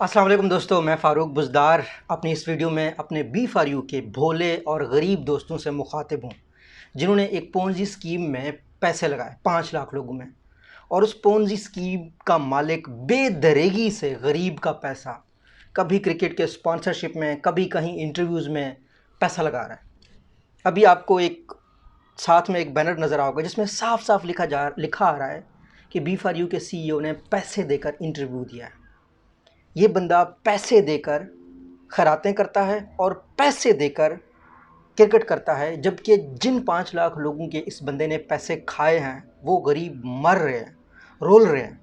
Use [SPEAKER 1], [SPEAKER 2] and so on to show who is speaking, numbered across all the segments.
[SPEAKER 1] अस्सलाम वालेकुम दोस्तों, मैं फ़ारूक बुज़दार अपनी इस वीडियो में अपने बी फॉर यू के भोले और गरीब दोस्तों से मुखातिब हूँ, जिन्होंने एक पोंजी स्कीम में पैसे लगाए 5 लाख लोगों में। और उस पोंजी स्कीम का मालिक बेदरेगी से गरीब का पैसा कभी क्रिकेट के स्पॉन्सरशिप में, कभी कहीं इंटरव्यूज़ में पैसा लगा रहा है। अभी आपको एक साथ में एक बैनर नज़र आओगे जिसमें साफ साफ लिखा आ रहा है कि बी फॉर यू के CEO ने पैसे देकर इंटरव्यू दिया है। ये बंदा पैसे देकर खरातें करता है और पैसे देकर क्रिकेट करता है, जबकि जिन 5 लाख लोगों के इस बंदे ने पैसे खाए हैं वो गरीब मर रहे हैं, रोल रहे हैं।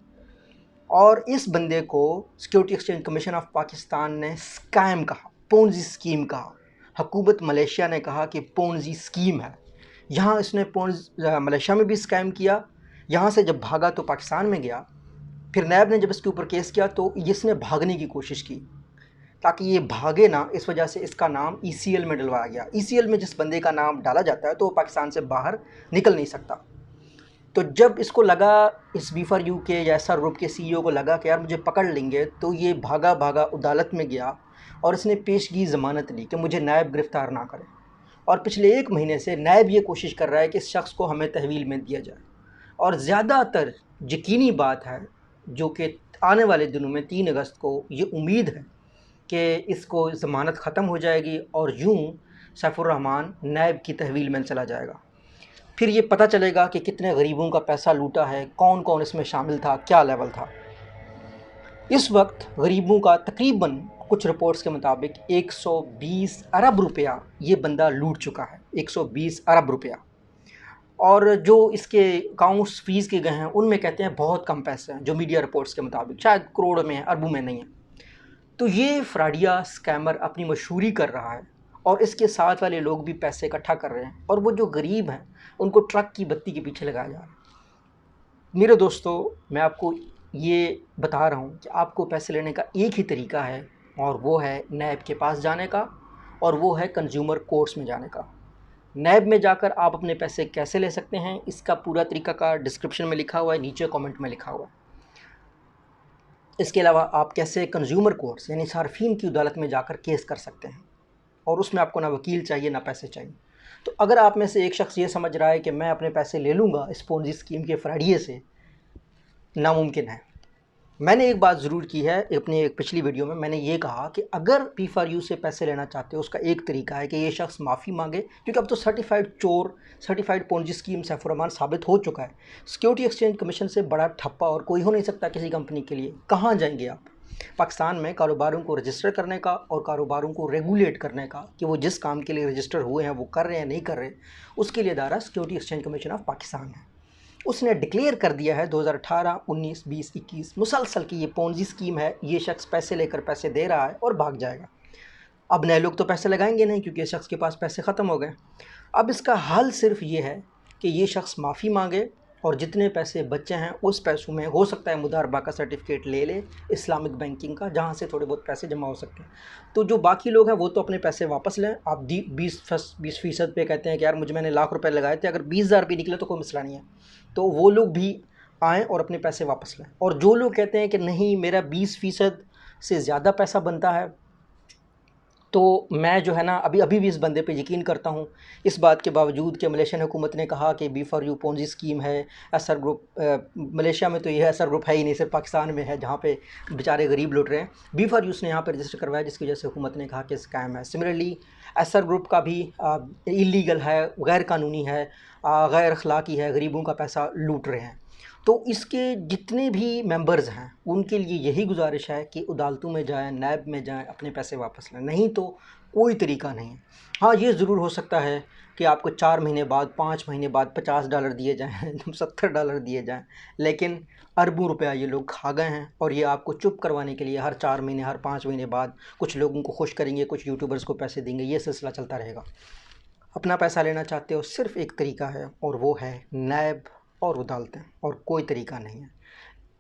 [SPEAKER 1] और इस बंदे को security exchange commission of Pakistan ने स्कैम कहा, पोंजी स्कीम कहा। हुकूमत मलेशिया ने कहा कि पोंजी स्कीम है। यहाँ इसने मलेशिया में भी स्कैम किया, यहाँ से जब भागा तो पाकिस्तान में गया। फिर नैब ने जब इसके ऊपर केस किया तो इसने भागने की कोशिश की ताकि ये भागे ना, इस वजह से इसका नाम ECL में डलवाया गया। ECL में जिस बंदे का नाम डाला जाता है तो वो पाकिस्तान से बाहर निकल नहीं सकता। तो जब इसको लगा, इस बी फॉर यू के या SR ग्रुप के CEO को लगा कि यार मुझे पकड़ लेंगे, तो ये भागा भागा अदालत में गया और इसने पेशगी ज़मानत ली कि मुझे नैब गिरफ़्तार ना करे। और पिछले 1 महीने से नैब ये कोशिश कर रहा है कि इस शख्स को हमें तहवील में दिया जाए। और ज़्यादातर यकीनी बात है जो कि आने वाले दिनों में 3 अगस्त को ये उम्मीद है कि इसको ज़मानत ख़त्म हो जाएगी और यूँ सैफुर्रहमान नैब की तहवील में चला जाएगा। फिर ये पता चलेगा कि कितने गरीबों का पैसा लूटा है, कौन कौन इसमें शामिल था, क्या लेवल था। इस वक्त गरीबों का तकरीबन कुछ रिपोर्ट्स के मुताबिक 120 अरब रुपया ये बंदा लूट चुका है, 120 अरब रुपया। और जो इसके अकाउंट्स फ़ीस के गए हैं उनमें कहते हैं बहुत कम पैसे हैं, जो मीडिया रिपोर्ट्स के मुताबिक शायद करोड़ में है, अरबों में नहीं है। तो ये फ्रॉडिया स्कैमर अपनी मशहूरी कर रहा है और इसके साथ वाले लोग भी पैसे इकट्ठा कर रहे हैं, और वो जो गरीब हैं उनको ट्रक की बत्ती के पीछे लगाया जा रहा है। मेरे दोस्तों, मैं आपको ये बता रहा हूँ कि आपको पैसे लेने का एक ही तरीका है, और वो है नैब के पास जाने का, और वो है कंज्यूमर कोर्ट्स में जाने का। नैब में जाकर आप अपने पैसे कैसे ले सकते हैं, इसका पूरा तरीक़ाकार डिस्क्रिप्शन में लिखा हुआ है, नीचे कमेंट में लिखा हुआ है। इसके अलावा आप कैसे कंज्यूमर कोर्ट्स यानी सार्फिन की अदालत में जाकर केस कर सकते हैं, और उसमें आपको ना वकील चाहिए ना पैसे चाहिए। तो अगर आप में से एक शख्स ये समझ रहा है कि मैं अपने पैसे ले लूँगा इस पोंजी स्कीम के फ्रॉडिये से, नामुमकिन है। मैंने एक बात ज़रूर की है, अपनी एक पिछली वीडियो में मैंने ये कहा कि अगर बी फॉर यू से पैसे लेना चाहते हो, उसका एक तरीका है कि ये शख्स माफ़ी मांगे, क्योंकि अब तो सर्टिफाइड चोर, सर्टिफाइड पोंजी स्कीम सैफुर्रहमान साबित हो चुका है। सिक्योरिटी एक्सचेंज कमीशन से बड़ा ठप्पा और कोई हो नहीं सकता किसी कंपनी के लिए। कहाँ जाएंगे आप? पाकिस्तान में कारोबारों को रजिस्टर करने का और कारोबारों को रेगुलेट करने का कि वो जिस काम के लिए रजिस्टर हुए हैं वो कर रहे हैं नहीं कर रहे, उसके लिए इदारा security exchange commission of Pakistan है। उसने डिक्लेयर कर दिया है 2018, 19, 20, 21 मुसलसल की ये पोंजी स्कीम है। ये शख्स पैसे लेकर पैसे दे रहा है और भाग जाएगा। अब नए लोग तो पैसे लगाएंगे नहीं, क्योंकि ये शख्स के पास पैसे ख़त्म हो गए। अब इसका हल सिर्फ ये है कि ये शख्स माफ़ी मांगे और जितने पैसे बचे हैं उस पैसों में हो सकता है मुदारबा का सर्टिफिकेट ले ले, इस्लामिक बैंकिंग का, जहाँ से थोड़े बहुत पैसे जमा हो सकते हैं। तो जो बाकी लोग हैं वो तो अपने पैसे वापस लें। आप 20% पे कहते हैं कि यार मैंने लाख रुपए लगाए थे, अगर 20,000 भी निकले तो कोई मसला नहीं है, तो वो लोग भी आएँ और अपने पैसे वापस लें। और जो लोग कहते हैं कि नहीं मेरा 20% से ज़्यादा पैसा बनता है, तो मैं जो है ना अभी भी इस बंदे पे यकीन करता हूँ, इस बात के बावजूद कि मलेशियन हुकूमत ने कहा कि B for U Ponzi scheme है। SR ग्रुप मलेशिया में तो ये SR ग्रुप है ही नहीं, सिर्फ पाकिस्तान में है जहाँ पे बेचारे गरीब लुट रहे हैं। बी फॉर यू ने यहाँ पे रजिस्टर करवाया, जिसकी वजह से हुकूमत ने कहा कि स्कैम है। सिमिलरली SR ग्रुप का भी इलीगल है, गैर कानूनी है, गैर अखलाकी है, गरीबों का पैसा लूट रहे हैं। तो इसके जितने भी मेंबर्स हैं उनके लिए यही गुजारिश है कि अदालतों में जाएं, नैब में जाएं, अपने पैसे वापस लें, नहीं तो कोई तरीका नहीं है। हाँ, ये ज़रूर हो सकता है कि आपको 4 महीने बाद, 5 महीने बाद $50 दिए जाएँ, $70 दिए जाएँ, लेकिन अरबों रुपया ये लोग खा गए हैं। और ये आपको चुप करवाने के लिए हर 4 महीने, हर 5 महीने बाद कुछ लोगों को खुश करेंगे, कुछ यूट्यूबर्स को पैसे देंगे, ये सिलसिला चलता रहेगा। अपना पैसा लेना चाहते हो, सिर्फ एक तरीका है और वो है नैब और अदालतें, और कोई तरीका नहीं है।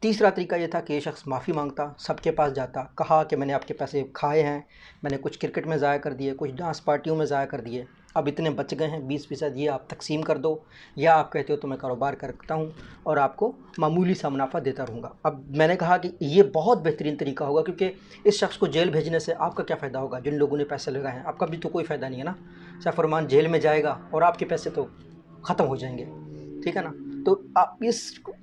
[SPEAKER 1] तीसरा तरीका ये था कि ये शख्स माफ़ी मांगता, सबके पास जाता, कहा कि मैंने आपके पैसे खाए हैं, मैंने कुछ क्रिकेट में ज़ाया कर दिए, कुछ डांस पार्टियों में ज़ाया कर दिए, अब इतने बच गए हैं, 20% ये आप तकसीम कर दो, या आप कहते हो तो मैं कारोबार करता हूँ और आपको मामूली सा मुनाफा देता रहूँगा। अब मैंने कहा कि ये बहुत बेहतरीन तरीका होगा, क्योंकि इस शख्स को जेल भेजने से आपका क्या फ़ायदा होगा? जिन लोगों ने पैसे लगाए हैं, आपका भी तो कोई फ़ायदा नहीं है ना। सफ़रमान जेल में जाएगा और आपके पैसे तो ख़त्म हो जाएंगे, ठीक है ना। तो आप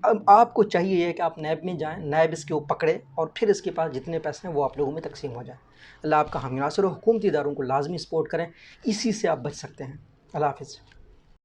[SPEAKER 1] अब आपको चाहिए है कि आप नैब में जाएं, नैब इसको पकड़े और फिर इसके पास जितने पैसे हैं वो आप लोगों में तकसीम हो जाए। अल्लाह आपका हामी नासिर हो। हुकूमती इदारों को लाजमी सपोर्ट करें, इसी से आप बच सकते हैं। अल्लाह हाफ़िज़।